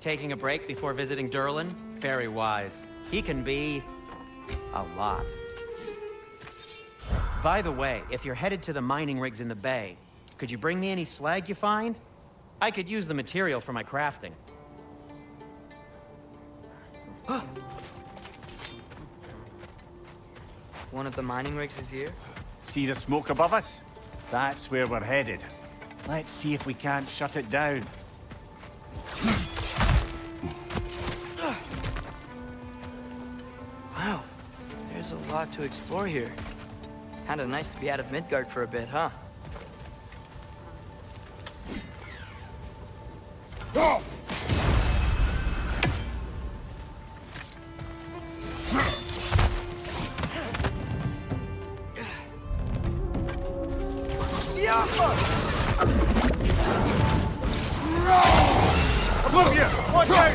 Taking a break before visiting Durlin? Very wise. He can be... a lot. By the way, if you're headed to the mining rigs in the bay, could you bring me any slag you find? I could use the material for my crafting. One of the mining rigs is here? See the smoke above us? That's where we're headed. Let's see if we can't shut it down. Wow, there's a lot to explore here. Kinda nice to be out of Midgard for a bit, huh? Above you! Watch out!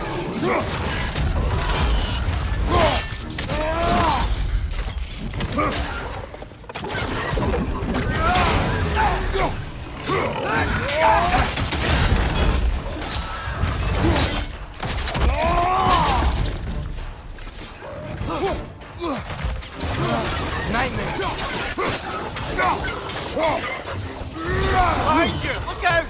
Nightmare! Behind you! Look out!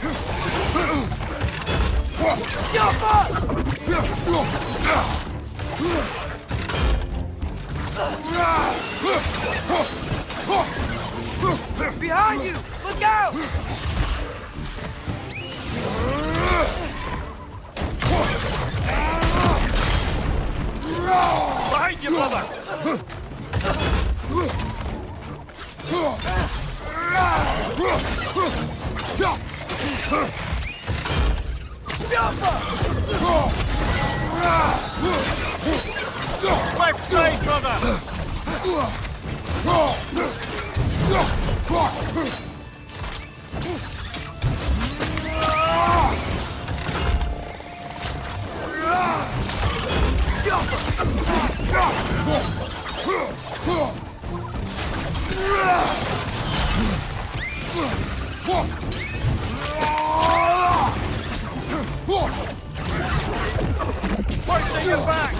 Behind you! Look out! Behind you, brother! Left side, brother! Forcing you back!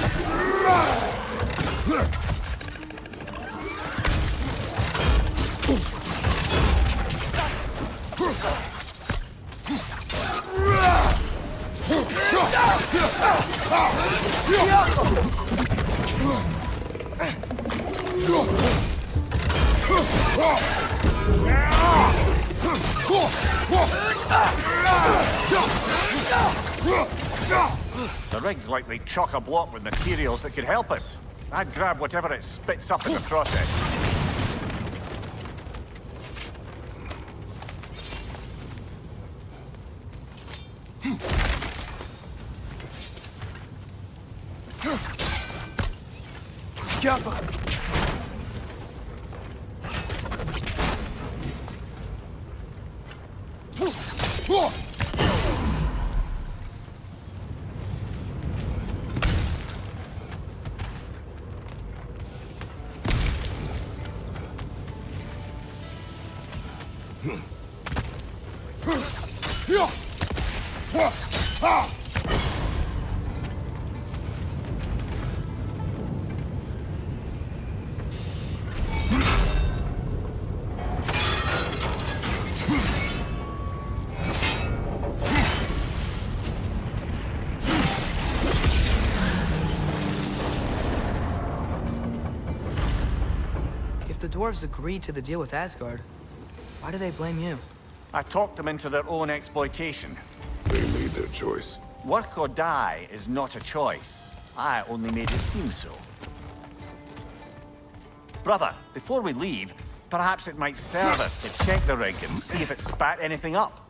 The rig's likely chock-a-block with materials that could help us. I'd grab whatever it spits up in the process. If the dwarves agreed to the deal with Asgard, why do they blame you? I talked them into their own exploitation. They made their choice. Work or die is not a choice. I only made it seem so. Brother, before we leave, perhaps it might serve us to check the rig and see if it spat anything up.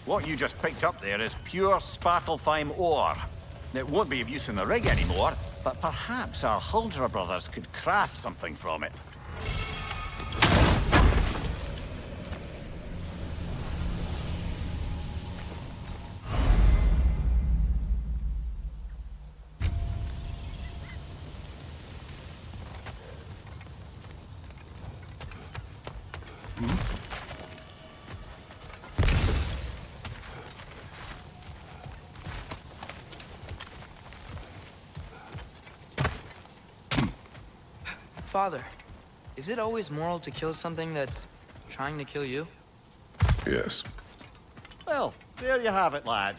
What you just picked up there is pure Svartalfheim ore. It won't be of use in the rig anymore, but perhaps our Huldra brothers could craft something from it. Father, is it always moral to kill something that's trying to kill you? Yes. Well, there you have it, lad.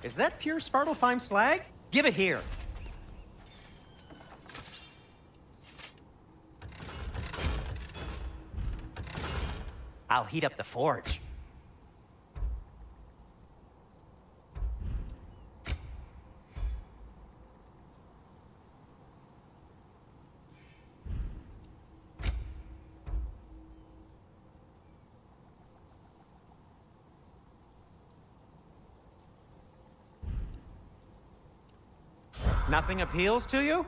Is that pure Svartalfheim slag? Give it here. I'll heat up the forge. Nothing appeals to you?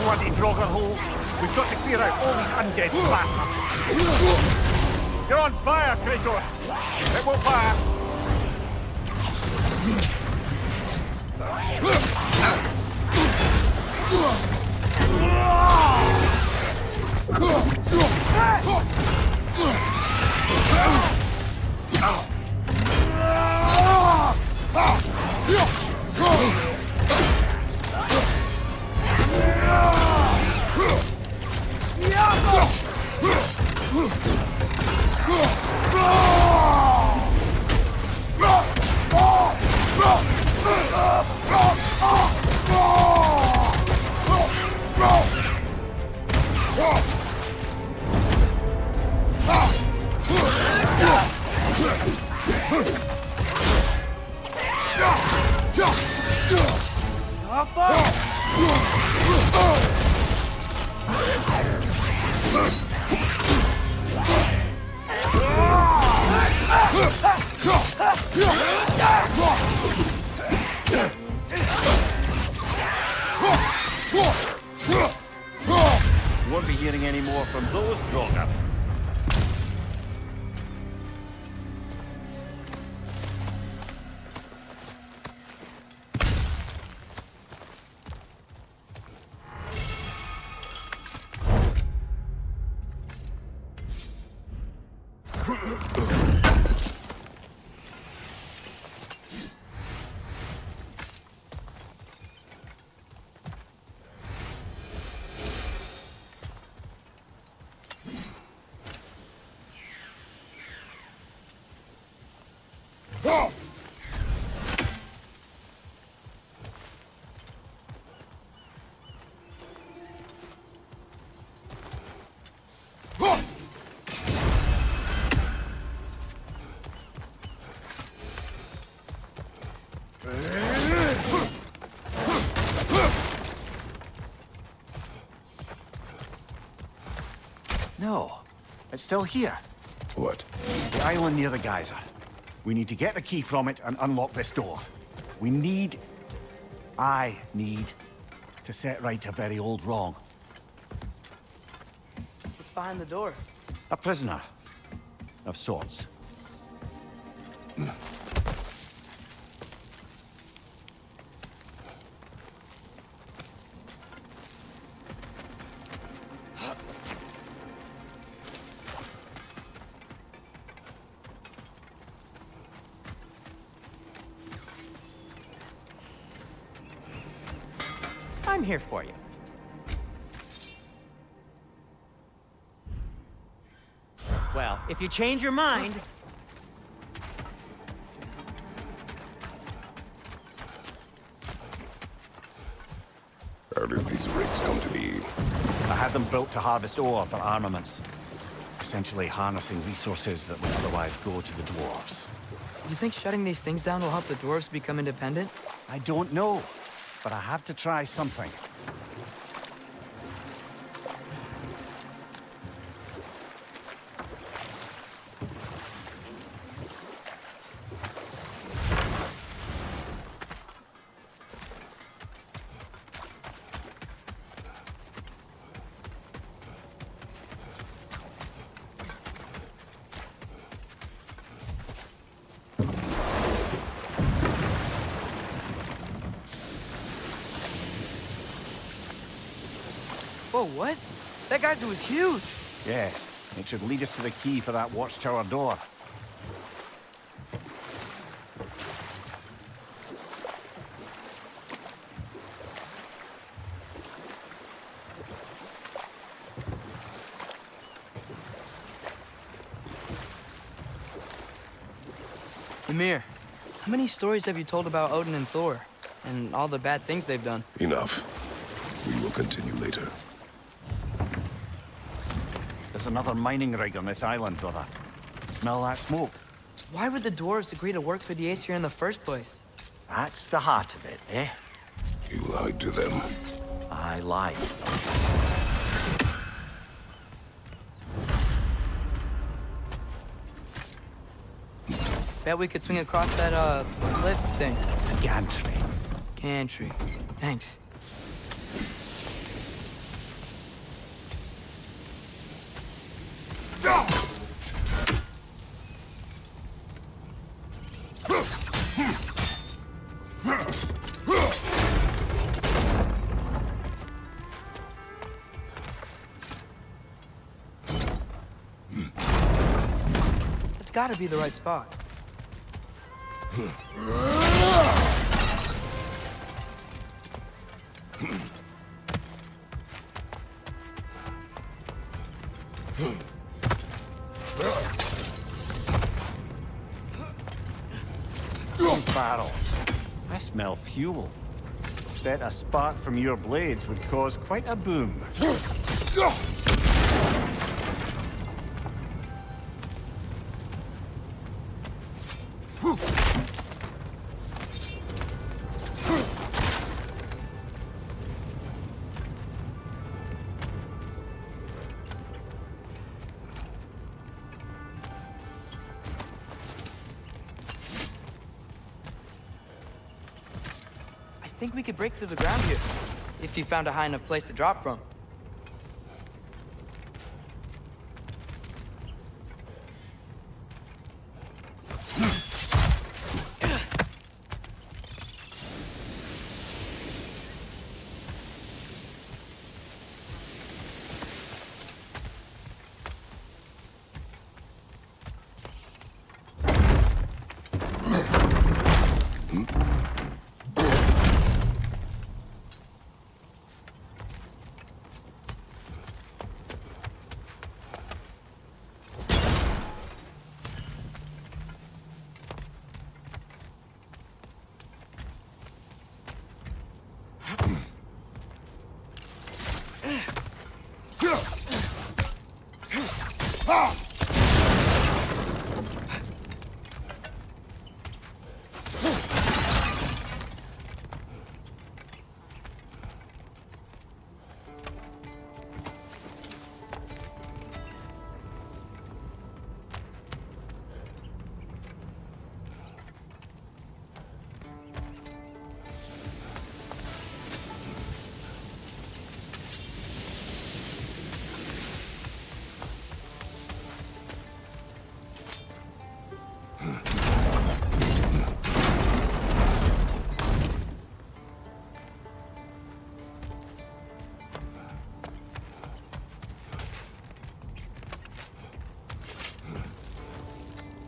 Bloody Draugr holes. We've got to clear out all these undead bastards. You're on fire, Kratos. It won't pass. Won't be hearing any more from those Draugr. No, it's still here. What? The island near the geyser. We need to get the key from it and unlock this door. I need to set right a very old wrong. What's behind the door? A prisoner of sorts. I'm here for you. Well, if you change your mind... How did these rigs come to be? I had them built to harvest ore for armaments. Essentially harnessing resources that would otherwise go to the dwarves. You think shutting these things down will help the dwarves become independent? I don't know, but I have to try something. Whoa, what? That geyser was huge! Yes, it should lead us to the key for that watchtower door. Ymir, how many stories have you told about Odin and Thor? And all the bad things they've done? Enough. We will continue later. There's another mining rig on this island, brother. Smell that smoke? Why would the dwarves agree to work for the Aesir in the first place? That's the heart of it, eh? You lied to them. I lied. Bet we could swing across that, cliff thing. Gantry. Gantry. Thanks. It's gotta be the right spot. Barrels. I smell fuel. Bet a spark from your blades would cause quite a boom. I think we could break through the ground here, if you found a high enough place to drop from.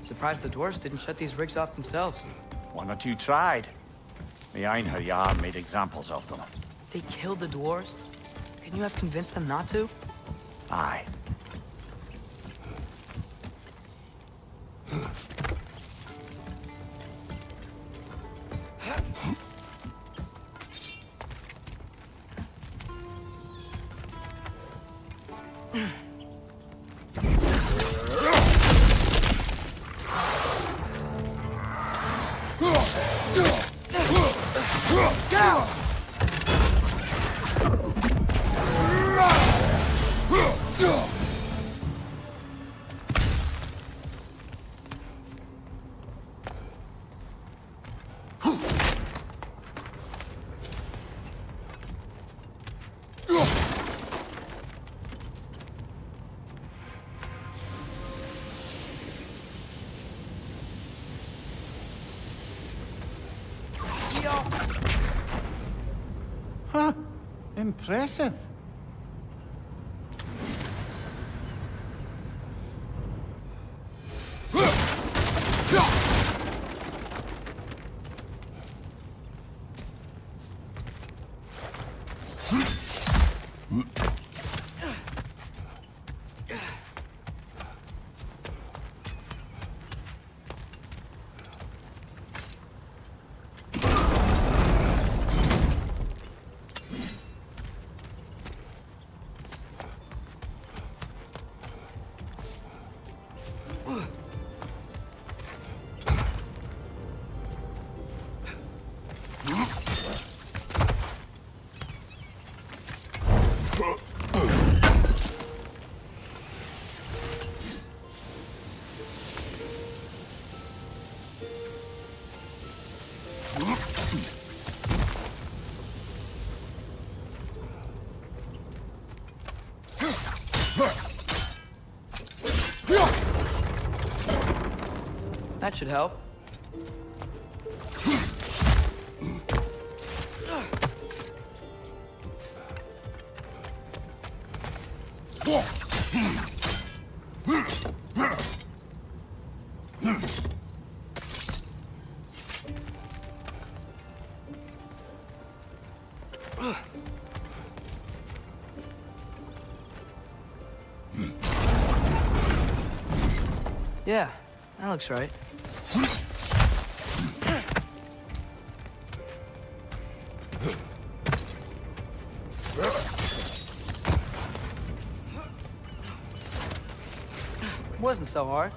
Surprised the dwarves didn't shut these rigs off themselves. One or two tried. The Einherjar made examples of them. They killed the dwarves? Can you have convinced them not to? Aye. Huh. Impressive. That should help. Yeah, that looks right. Wasn't so hard.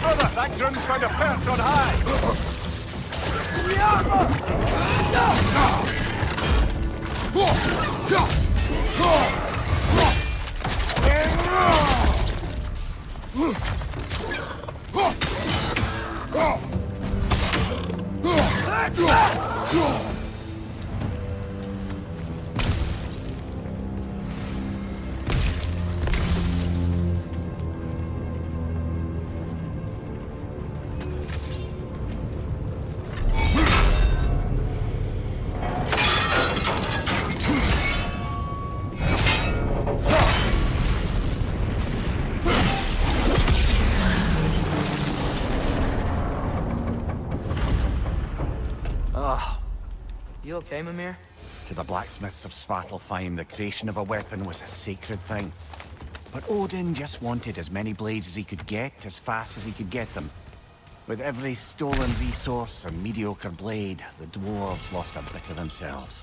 Brother, that drum's found a perch on high! You okay, Mimir? To the blacksmiths of Svartalfheim, the creation of a weapon was a sacred thing. But Odin just wanted as many blades as he could get, as fast as he could get them. With every stolen resource and mediocre blade, the dwarves lost a bit of themselves.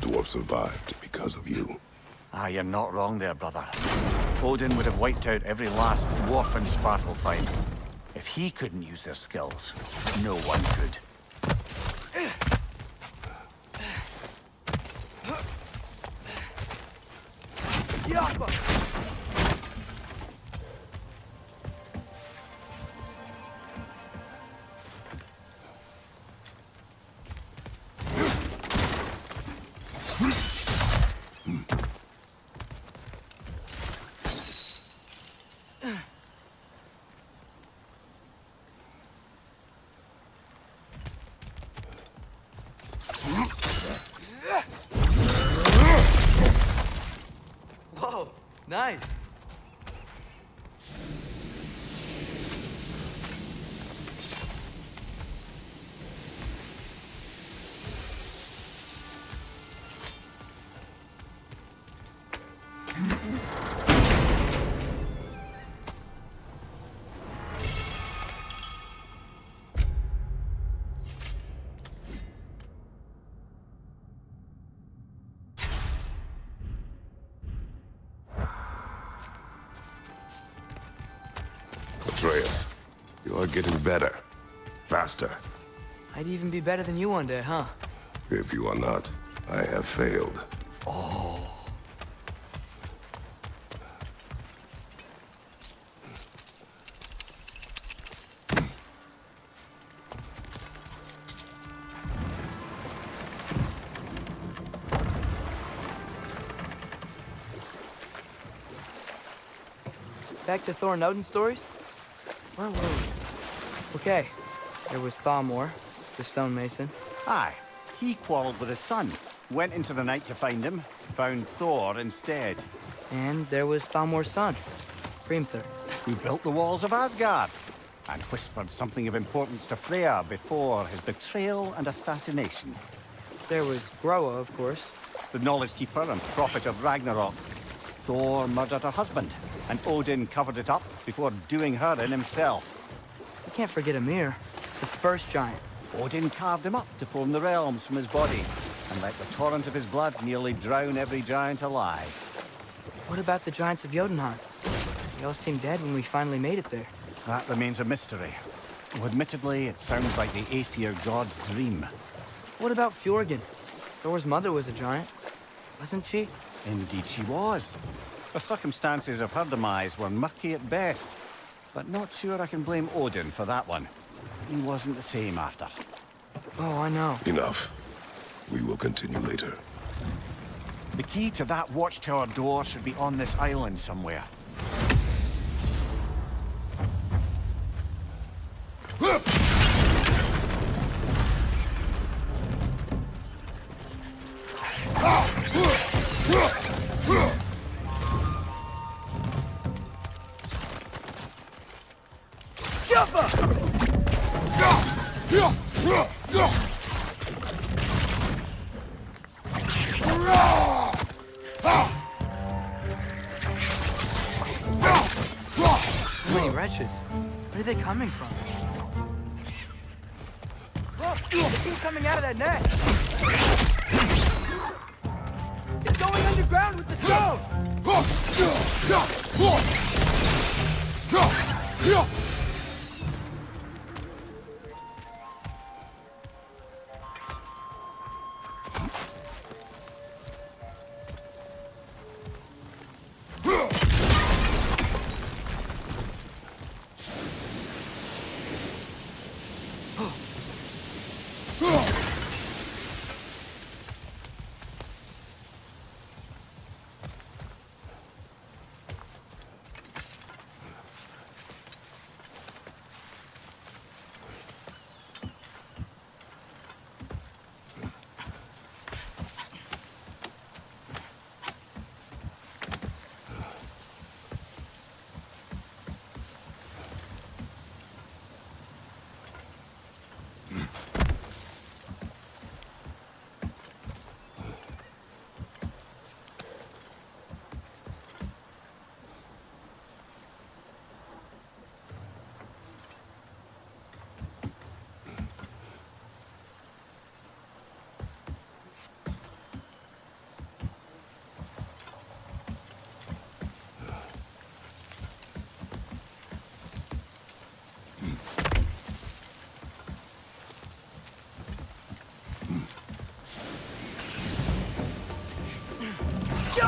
Dwarf survived because of you. Ah, you're not wrong there, brother. Odin would have wiped out every last dwarf in Svartalfheim. If he couldn't use their skills, no one could. Whoa, nice. Atreus, you are getting better. Faster. I'd even be better than you one day, huh? If you are not, I have failed. Back to Thor and Odin stories? Where were we? Okay, there was Thalmor, the stonemason. Aye, he quarreled with his son, went into the night to find him, found Thor instead, And there was Thalmor's son, Hrimthur. who built the walls of Asgard, and whispered something of importance to Freya before his betrayal and assassination. There was Groa, of course. The knowledge keeper and prophet of Ragnarok. Thor murdered her husband, and Odin covered it up before doing her in himself. You can't forget Ymir, the first giant. Odin carved him up to form the realms from his body, and let the torrent of his blood nearly drown every giant alive. What about the giants of Jotunheim? They all seemed dead when we finally made it there. That remains a mystery. Though admittedly, it sounds like the Aesir god's dream. What about Fjorgyn? Thor's mother was a giant, wasn't she? Indeed she was. The circumstances of her demise were murky at best, but not sure I can blame Odin for that one. He wasn't the same after. Oh, I know. Enough. We will continue later. The key to that watchtower door should be on this island somewhere. So many wretches. Where are they coming from? Look! They keep coming out of that net! It's going underground with the stone!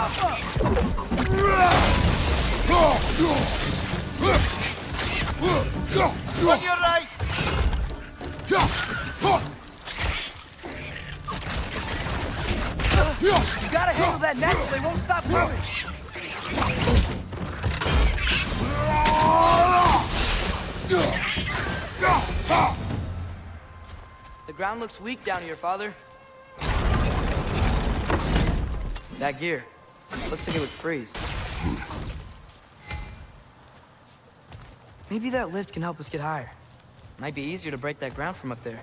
On your right! You gotta handle that net so they won't stop moving. The ground looks weak down here, Father. That gear. Looks like it would freeze. Maybe that lift can help us get higher. Might be easier to break that ground from up there.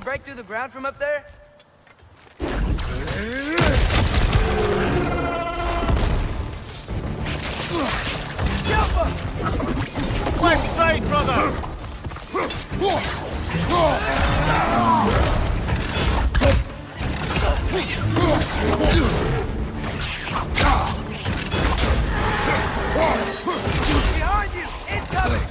Break through the ground from up there? Left side, brother! Behind you! Incoming!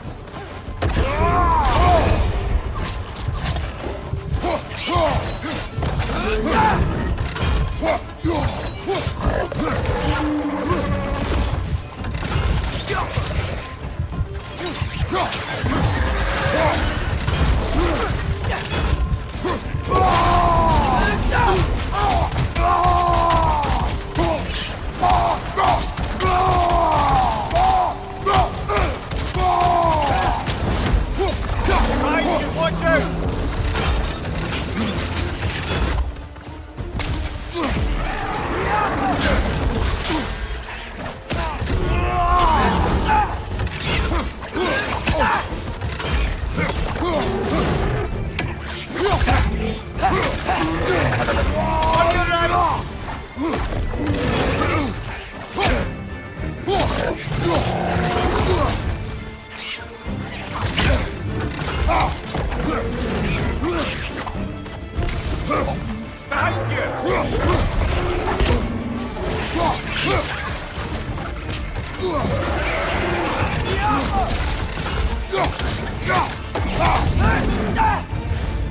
Watch out!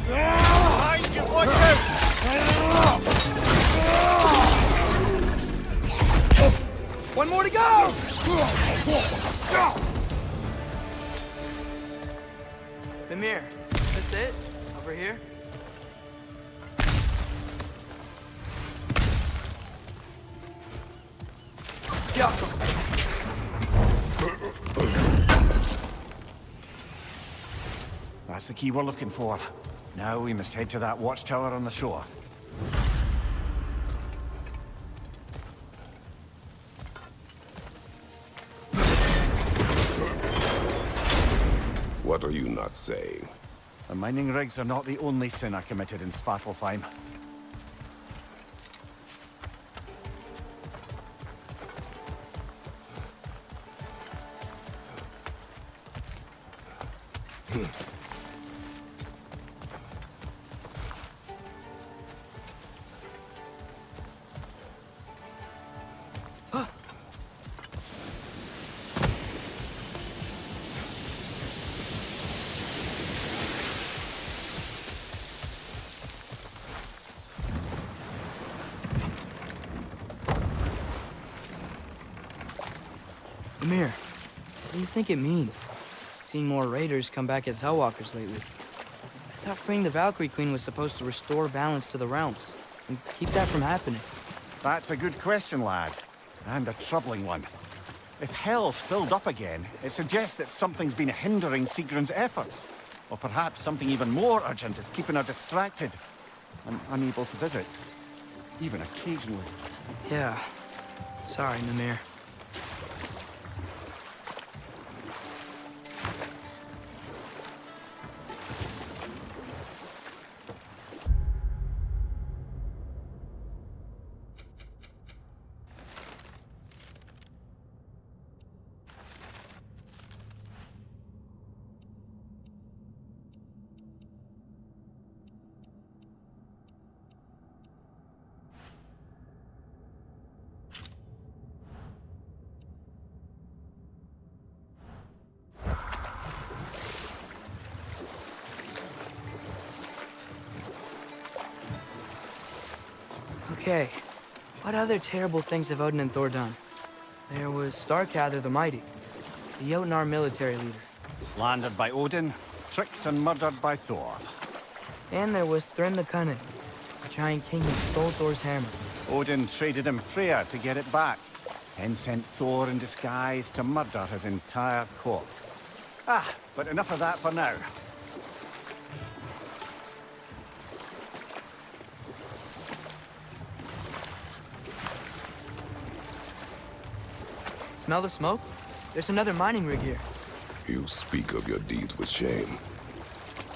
Behind you, watch out! One more to go! Mimir, this it? Over here? That's the key we're looking for. Now we must head to that watchtower on the shore. What are you not saying? The mining rigs are not the only sin I committed in Svartalfheim. Mimir, what are do you think it means? Seeing more raiders come back as Hellwalkers lately. I thought freeing the Valkyrie Queen was supposed to restore balance to the realms and keep that from happening. That's a good question, lad. And a troubling one. If Hell's filled up again, it suggests that something's been hindering Sigrun's efforts. Or perhaps something even more urgent is keeping her distracted and unable to visit. Even occasionally. Yeah. Sorry, Namir. Okay, what other terrible things have Odin and Thor done? There was Starkather the Mighty, the Jotnar military leader. Slandered by Odin, tricked and murdered by Thor. And there was Thrym the Cunning, the giant king who stole Thor's hammer. Odin traded him Freyr to get it back, then sent Thor in disguise to murder his entire court. But enough of that for now. Smell the smoke? There's another mining rig here. You speak of your deeds with shame.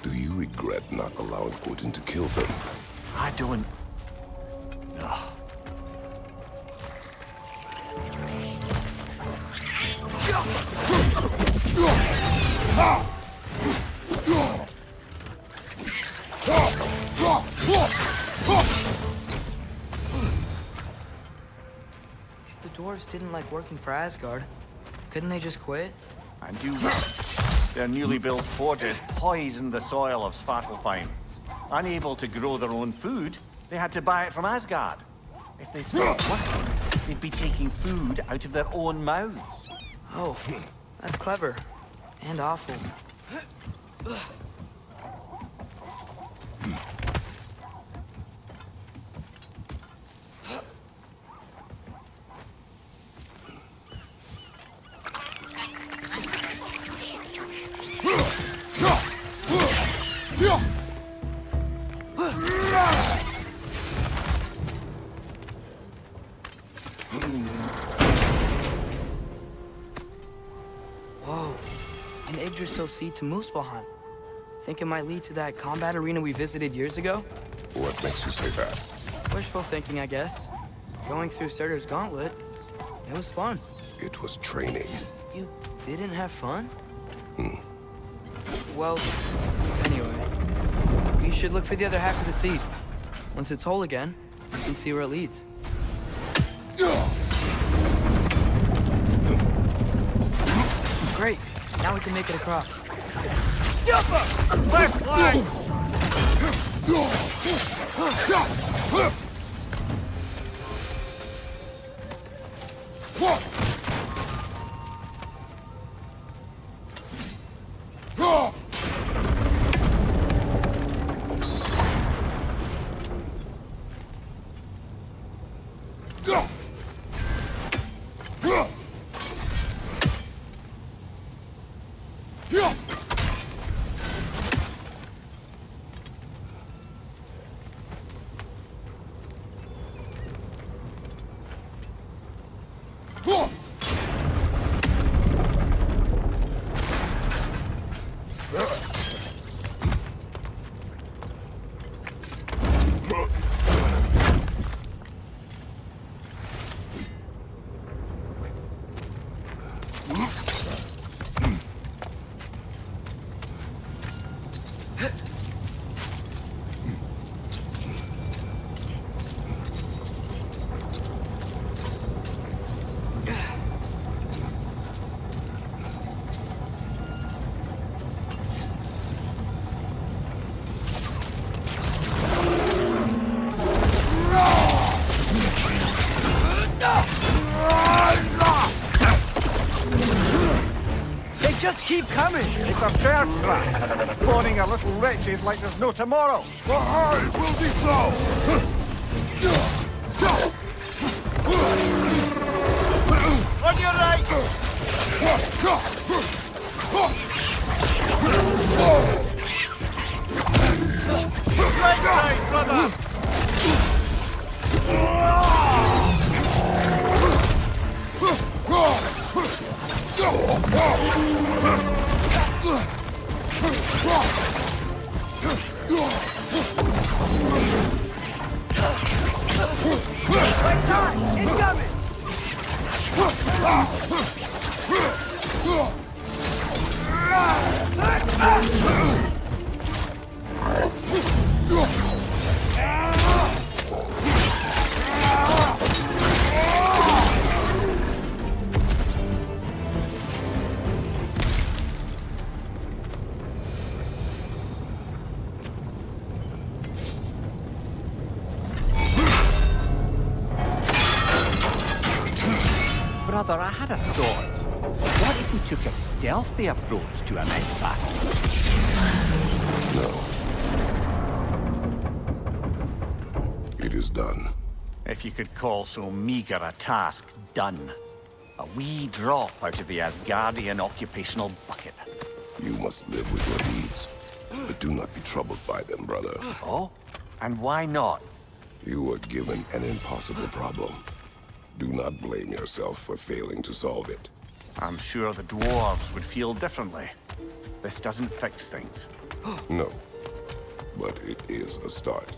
Do you regret not allowing Odin to kill them? I don't... No. If the dwarves didn't like working for Asgard, couldn't they just quit? And do their newly built forges poisoned the soil of Svartalfheim. Unable to grow their own food, they had to buy it from Asgard. If they stopped working, they'd be taking food out of their own mouths. Oh, that's clever. And awful. Whoa, an Yggdrasil seed to Muspelheim. Think it might lead to that combat arena we visited years ago? What makes you say that? Wishful thinking, I guess. Going through Surtur's gauntlet, it was fun. It was training. You didn't have fun? Well, anyway. You should look for the other half of the seed. Once it's whole again, you can see where it leads. Great. Now we can make it across. Left flank! just keep coming! It's a bear trap, spawning our little wretches like there's no tomorrow. Aye, will be so! On your right! Right side, brother! Brother, I had a thought. What if we took a stealthy approach to our next battle? No. It is done. If you could call so meager a task done. A wee drop out of the Asgardian occupational bucket. You must live with your deeds, but do not be troubled by them, brother. Oh? And why not? You were given an impossible problem. Do not blame yourself for failing to solve it. I'm sure the dwarves would feel differently. This doesn't fix things. No, but it is a start.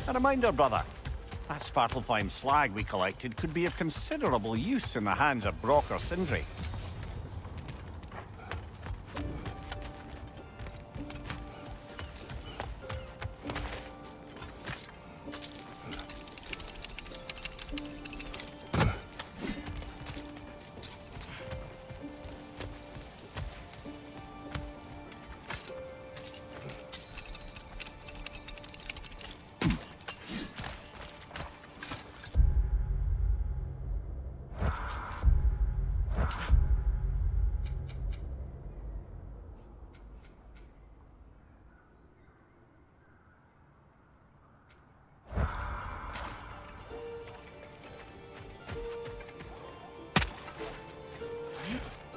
A reminder, brother. That Svartalfheim slag we collected could be of considerable use in the hands of Brock or Sindri.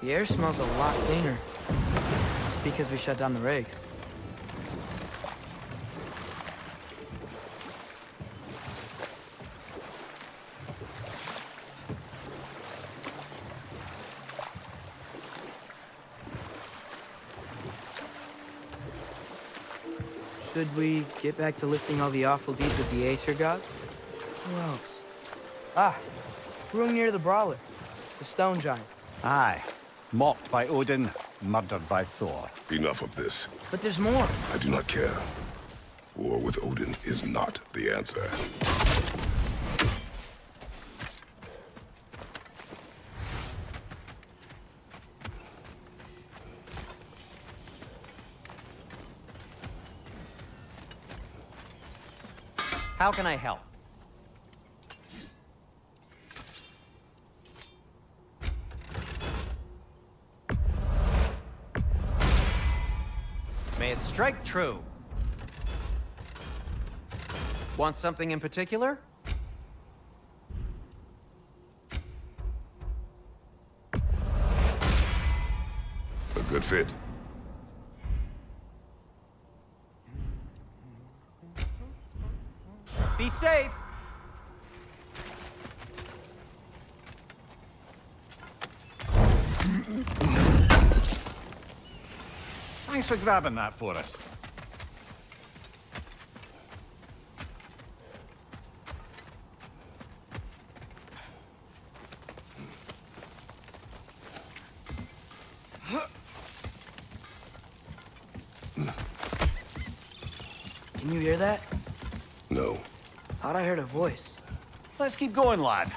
The air smells a lot cleaner. It's because we shut down the rigs. Should we get back to listing all the awful deeds of the Aesir gods? Who else? Ah, room near the Brawler. The stone giant. Aye. Mocked by Odin, murdered by Thor. Enough of this. But there's more. I do not care. War with Odin is not the answer. How can I help? May it strike true. Want something in particular? A good fit. Be safe. Thanks for grabbing that for us. Can you hear that? No. Thought I heard a voice. Let's keep going, lad.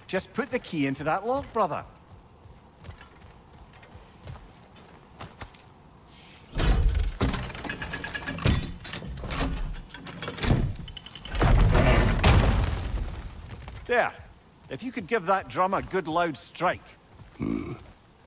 Just put the key into that lock, brother. There. If you could give that drum a good loud strike.